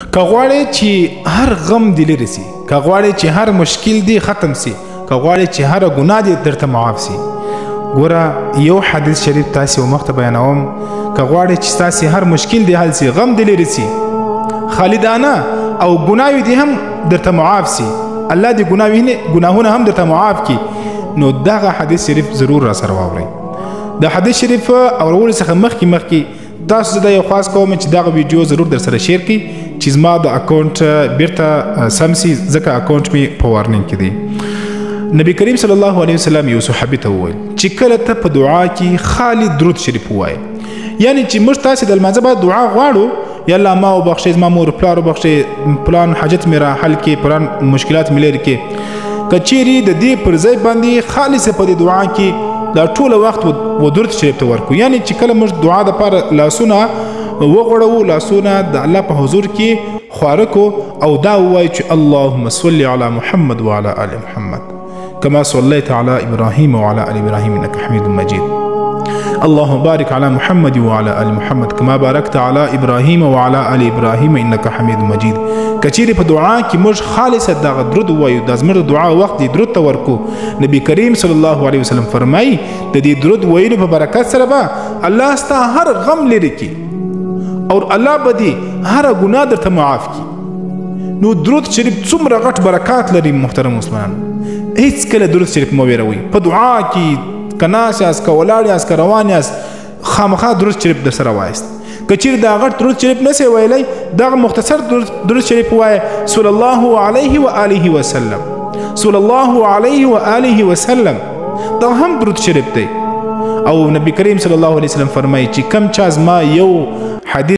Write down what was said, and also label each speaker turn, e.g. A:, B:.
A: که غواړې چې هر غم دې لرې سي، که غواړې چې هر مشکل دې ختم سي، که غواړې چې هر ګناه دې درته معاف سي، ګوره یو حدیث شریف تاسې مخته بیانوم. که غواړې چې ستاسې هر مشکل دې حل سي، غم دې لرې سي، خالدانه او ګناوې دې هم درته معاف سي، الله دې ګناهونه هم درته معاف کړي، نو دغه حدیث شریف ضرور را سره واورئ. د حدیث شریف اورولو څخه مخکې تاسو زه دا یو خواست کوم چې دغه ویډیو ضرور در سره شیر کړئ چې زما د اکاونټ بیرته سم سي، ځکه اکاونټ مې په وارنینګ کې دی. نبی کریم صلی الله علیه وسلم یو صحابي ته وویل چې کله ته په دعا کې خالي درود شریف ووایې، یعنی چې موږ تاسې د لمانځه بعد دعا غواړو، یا الله ما وبخښئ، زما مور پلار وبخښئ، پلان حاجت مې را حل کړي، پلان مشکلات مې لرې کړي، که چیرې د دې پر ځای باندې خالصه په دې دعا کې دا ټوله وخت و درود شریف ته ورکو، یعنی چې کله موږ دعا دپاره لاسونه وغوړوو، لاسونه د الله په حضور کې خواره کو او دا ووایو چې اللهم صل علی محمد وعلى آل محمد كما صليت على إبراهيم وعلى آل إبراهيم إنك حميد مجيد. اللهم بارك على محمد وعلى آل محمد كما باركت على إبراهيم وعلى آل إبراهيم إنك حميد مجيد. کچیرې په دعا کې موږ خالصه دغه درود ووایو، دا زموږ د دعا وخت دی، درود ته ورکو. نبی کریم صلی الله علیه وسلم فرمایي د دې درود ویلو په برکت سره به الله ستا هر غم لرې کړي او الله به دې هر ګناه درته معاف کړي. نو درود شریف څومره غټ برکات لري محترم مسلمانان. هیڅکله درود شریف مه ویروئ. په دعا کې که ناست یاست، که ولاړ یاست، که روان یاست، خامخا درود شریف در سره وایست. که چیرې دا غټ درود شریف نسئ ویلی، دغه مختصر درود شریف ووایه، صلی الله علیه و آله وسلم، صلی الله علیه و آله وسلم، دا هم درود شریف دی. او نبی کریم صلی الله علیه وسلم فرمایي چې کم چا زما یو حدیث